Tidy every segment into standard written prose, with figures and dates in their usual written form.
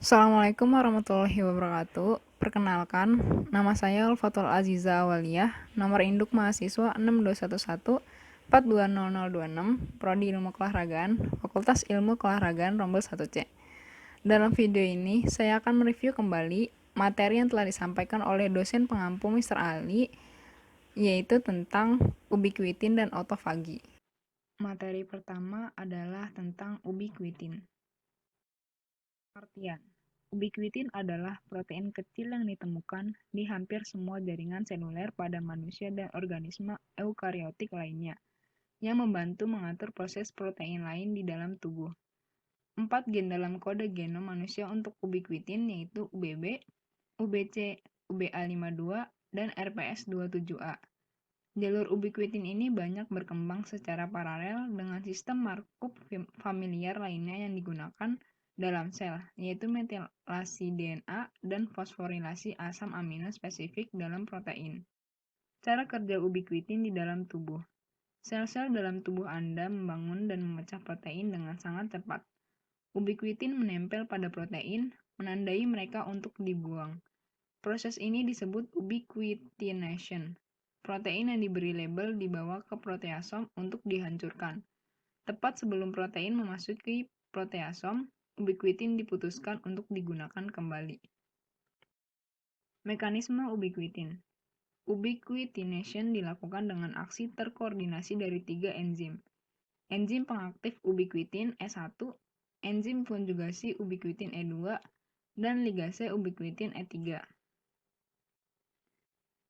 Assalamualaikum warahmatullahi wabarakatuh. Perkenalkan, nama saya Ulfatul Aziza Awaliyah, nomor induk mahasiswa 6211 420026, Prodi Ilmu Keolahragaan, Fakultas Ilmu Keolahragaan Rombel 1C. Dalam video ini, saya akan mereview kembali materi yang telah disampaikan oleh dosen pengampu Mr. Ali, yaitu tentang ubiquitin dan autofagi. Materi pertama adalah tentang ubiquitin. Artian, ubiquitin adalah protein kecil yang ditemukan di hampir semua jaringan seluler pada manusia dan organisme eukariotik lainnya, yang membantu mengatur proses protein lain di dalam tubuh. 4 gen dalam kode genom manusia untuk ubiquitin yaitu UBB, UBC, UBA52, dan RPS27A. Jalur ubiquitin ini banyak berkembang secara paralel dengan sistem markup familiar lainnya yang digunakan dalam sel, yaitu metilasi DNA dan fosforilasi asam amino spesifik dalam protein. Cara kerja ubiquitin di dalam tubuh. Sel-sel dalam tubuh Anda membangun dan memecah protein dengan sangat cepat. Ubiquitin menempel pada protein, menandai mereka untuk dibuang. Proses ini disebut ubiquitination. Protein yang diberi label dibawa ke proteasom untuk dihancurkan. Tepat sebelum protein memasuki proteasom, ubiquitin diputuskan untuk digunakan kembali. Mekanisme ubiquitin. Ubiquitination dilakukan dengan aksi terkoordinasi dari 3 enzim. Enzim pengaktif ubiquitin E1, enzim konjugasi ubiquitin E2, dan ligase ubiquitin E3.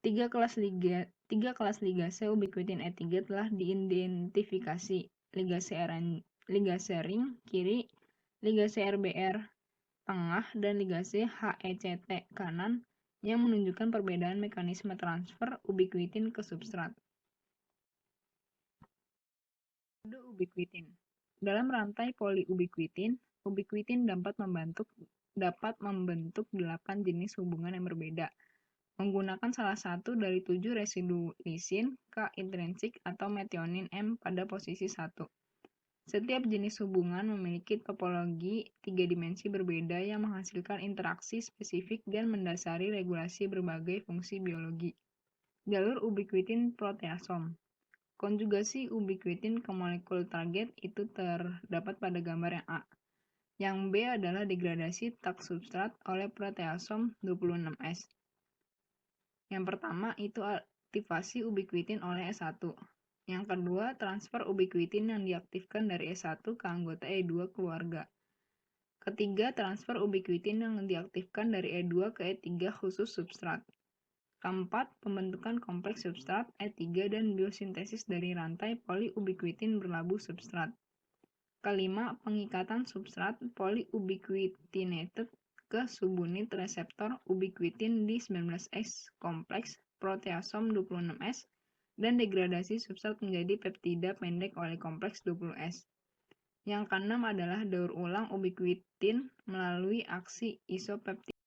Tiga kelas ligase ubiquitin E3 telah diidentifikasi. Ligase ring kiri, ligase RBR tengah, dan ligase HECT kanan yang menunjukkan perbedaan mekanisme transfer ubiquitin ke substrat. Kode ubiquitin. Dalam rantai poliubiquitin, ubiquitin dapat membentuk 8 jenis hubungan yang berbeda, menggunakan salah satu dari 7 residu lisin K intrinsik atau metionin M pada posisi 1. Setiap jenis hubungan memiliki topologi 3 dimensi berbeda yang menghasilkan interaksi spesifik dan mendasari regulasi berbagai fungsi biologi. Jalur ubiquitin proteasom. Konjugasi ubiquitin ke molekul target itu terdapat pada gambar yang A. Yang B adalah degradasi tak substrat oleh proteasom 26S. Yang pertama itu aktivasi ubiquitin oleh E1. Yang kedua, transfer ubiquitin yang diaktifkan dari E1 ke anggota E2 keluarga. Ketiga, transfer ubiquitin yang diaktifkan dari E2 ke E3 khusus substrat. Keempat, pembentukan kompleks substrat E3 dan biosintesis dari rantai poliubiquitin berlabuh substrat. Kelima, pengikatan substrat polyubiquitinated ke subunit reseptor ubiquitin di 19S kompleks proteasom 26S dan degradasi substrat menjadi peptida pendek oleh kompleks 20S. Yang keenam adalah daur ulang ubiquitin melalui aksi isopeptida.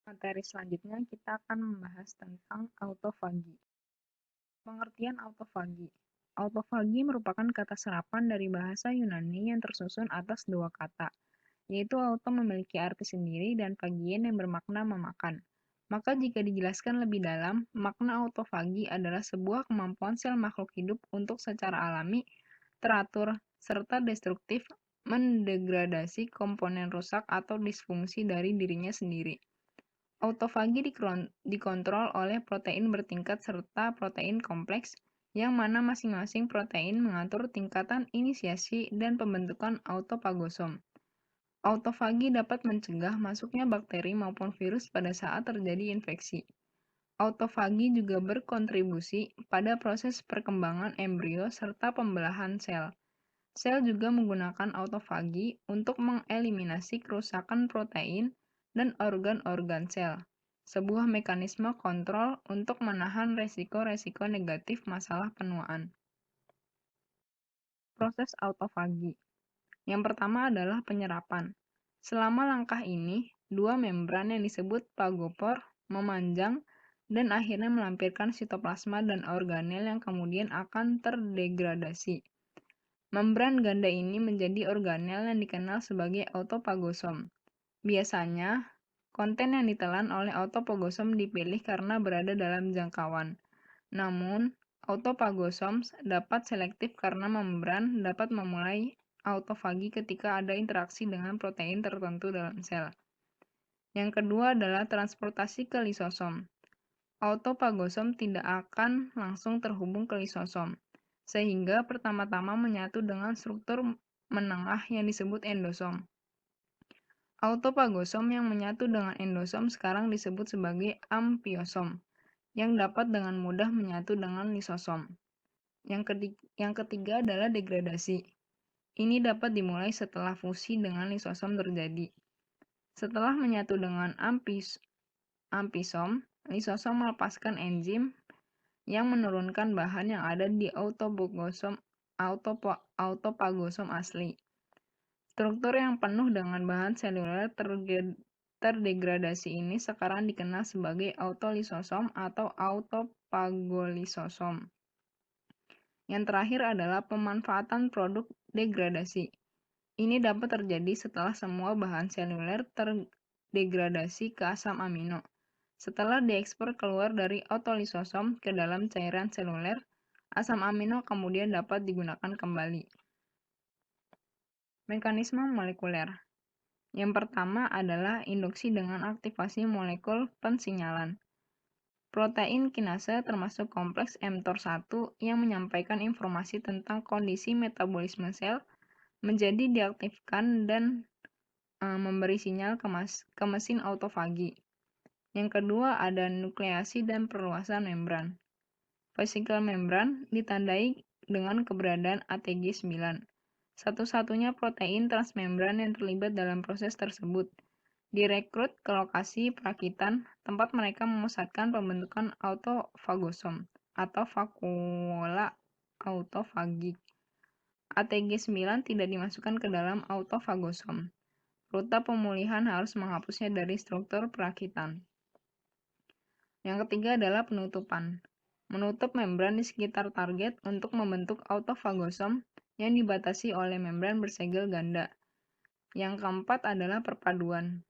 Materi selanjutnya kita akan membahas tentang autofagi. Pengertian autofagi. Autofagi merupakan kata serapan dari bahasa Yunani yang tersusun atas 2 kata, yaitu auto memiliki arti sendiri dan fagien yang bermakna memakan. Maka jika dijelaskan lebih dalam, makna autofagi adalah sebuah kemampuan sel makhluk hidup untuk secara alami, teratur, serta destruktif mendegradasi komponen rusak atau disfungsi dari dirinya sendiri. Autofagi dikontrol oleh protein bertingkat serta protein kompleks, yang mana masing-masing protein mengatur tingkatan inisiasi dan pembentukan autopagosom. Autofagi dapat mencegah masuknya bakteri maupun virus pada saat terjadi infeksi. Autofagi juga berkontribusi pada proses perkembangan embrio serta pembelahan sel. Sel juga menggunakan autofagi untuk mengeliminasi kerusakan protein dan organ-organ sel, sebuah mekanisme kontrol untuk menahan resiko-resiko negatif masalah penuaan. Proses autofagi. Yang pertama adalah penyerapan. Selama langkah ini, dua membran yang disebut pagopor memanjang dan akhirnya melampirkan sitoplasma dan organel yang kemudian akan terdegradasi. Membran ganda ini menjadi organel yang dikenal sebagai autopagosom. Biasanya, konten yang ditelan oleh autophagosom dipilih karena berada dalam jangkauan. Namun, autophagosomes dapat selektif karena membran dapat memulai autofagi ketika ada interaksi dengan protein tertentu dalam sel. Yang kedua adalah transportasi ke lisosom. Autophagosom tidak akan langsung terhubung ke lisosom, sehingga pertama-tama menyatu dengan struktur menengah yang disebut endosom. Autophagosom yang menyatu dengan endosom sekarang disebut sebagai amphiosom, yang dapat dengan mudah menyatu dengan lisosom. Yang ketiga adalah degradasi. Ini dapat dimulai setelah fusi dengan lisosom terjadi. Setelah menyatu dengan amphisom, lisosom melepaskan enzim yang menurunkan bahan yang ada di autophagosom asli. Struktur yang penuh dengan bahan seluler terdegradasi ini sekarang dikenal sebagai autolisosom atau autophagolisosom. Yang terakhir adalah pemanfaatan produk degradasi. Ini dapat terjadi setelah semua bahan seluler terdegradasi ke asam amino. Setelah diekspor keluar dari autolisosom ke dalam cairan seluler, asam amino kemudian dapat digunakan kembali. Mekanisme molekuler. Yang pertama adalah induksi dengan aktivasi molekul pensinyalan. Protein kinase termasuk kompleks mTOR1 yang menyampaikan informasi tentang kondisi metabolisme sel menjadi diaktifkan dan memberi sinyal ke mesin autofagi. Yang kedua ada nukleasi dan perluasan membran. Vesicle membran ditandai dengan keberadaan ATG9, satu-satunya protein transmembran yang terlibat dalam proses tersebut. Direkrut ke lokasi perakitan, tempat mereka memusatkan pembentukan autofagosom atau vakula autofagik. ATG9 tidak dimasukkan ke dalam autofagosom. Rute pemulihan harus menghapusnya dari struktur perakitan. Yang ketiga adalah penutupan. Menutup membran di sekitar target untuk membentuk autofagosom yang dibatasi oleh membran bersegel ganda. Yang keempat adalah perpaduan.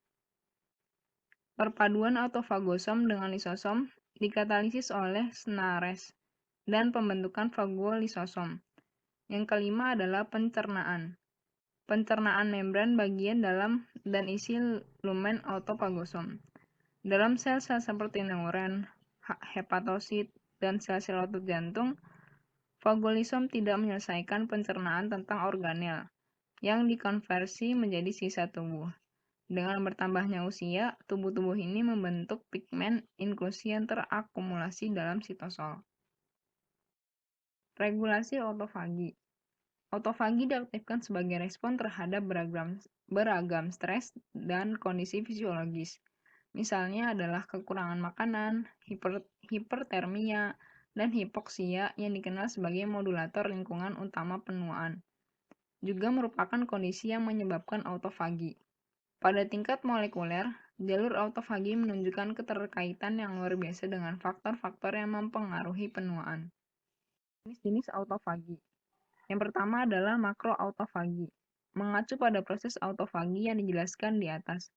Perpaduan autofagosom dengan lisosom dikatalisis oleh Snares dan pembentukan fagolisosom. Yang kelima adalah pencernaan. Pencernaan membran bagian dalam dan isi lumen autofagosom. Dalam sel-sel seperti neuron, hepatosit, dan sel-sel otot jantung, fagolisom tidak menyelesaikan pencernaan tentang organel yang dikonversi menjadi sisa tubuh. Dengan bertambahnya usia, tubuh-tubuh ini membentuk pigmen inklusi yang terakumulasi dalam sitosol. Regulasi autofagi. Autofagi diaktifkan sebagai respon terhadap beragam stres dan kondisi fisiologis. Misalnya adalah kekurangan makanan, hipertermia, dan hipoksia yang dikenal sebagai modulator lingkungan utama penuaan. Juga merupakan kondisi yang menyebabkan autofagi. Pada tingkat molekuler, jalur autofagi menunjukkan keterkaitan yang luar biasa dengan faktor-faktor yang mempengaruhi penuaan. Jenis-jenis autofagi. Yang pertama adalah makroautofagi, mengacu pada proses autofagi yang dijelaskan di atas.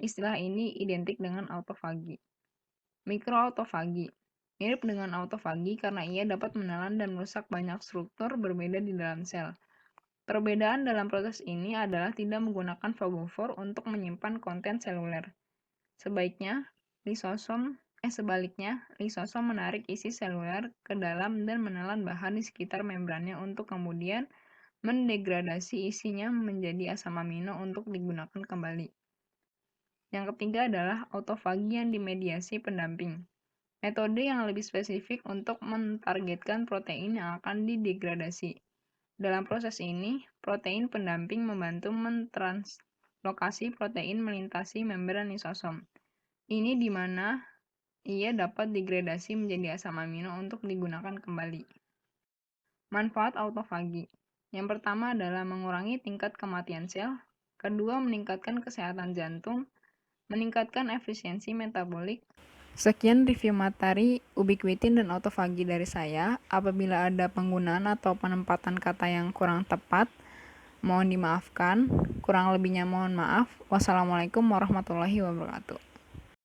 Istilah ini identik dengan autofagi. Mikroautofagi, mirip dengan autofagi karena ia dapat menelan dan merusak banyak struktur berbeda di dalam sel. Perbedaan dalam proses ini adalah tidak menggunakan fagofor untuk menyimpan konten seluler. Sebaliknya, lisosom menarik isi seluler ke dalam dan menelan bahan di sekitar membrannya untuk kemudian mendegradasi isinya menjadi asam amino untuk digunakan kembali. Yang ketiga adalah autofagi yang dimediasi pendamping. Metode yang lebih spesifik untuk mentargetkan protein yang akan didegradasi. Dalam proses ini, protein pendamping membantu mentranslokasi protein melintasi membran lisosom. Ini di mana ia dapat degradasi menjadi asam amino untuk digunakan kembali. Manfaat autofagi. Yang pertama adalah mengurangi tingkat kematian sel, kedua meningkatkan kesehatan jantung, meningkatkan efisiensi metabolik. Sekian review materi ubiquitin dan autofagi dari saya. Apabila ada penggunaan atau penempatan kata yang kurang tepat, Mohon dimaafkan, kurang lebihnya mohon maaf. Wassalamualaikum warahmatullahi wabarakatuh.